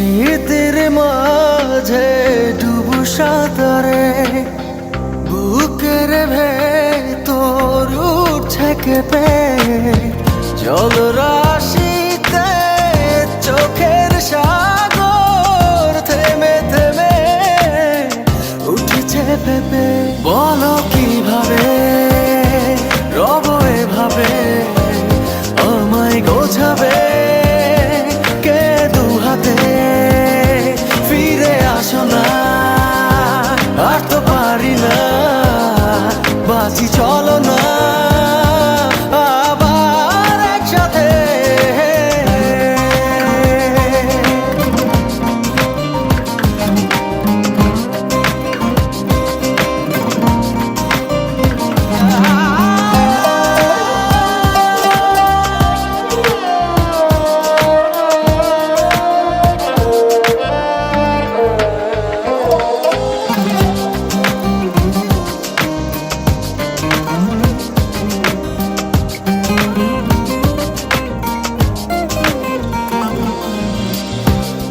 স্মৃতির মাঝে ডুবু সাঁতারে বুকের ভেতর উঠছে কেঁপে জল রাশিতে চোখের সাগর থেমে থেমে উঠেছে ভেবে বলো কিভাবে রব এভাবে আমায় গোছাবে কে দু হাতে ফিরে আসো না আর তো পারি না বাঁচি চলো না আবার একসাথে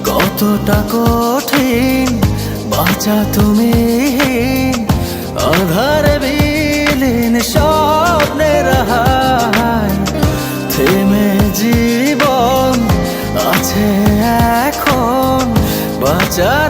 কতটা কঠিন বাঁচা তুমি আধারে বিলীন স্বপ্নের হায় থেমে জীবন আছে এখন বাঁচার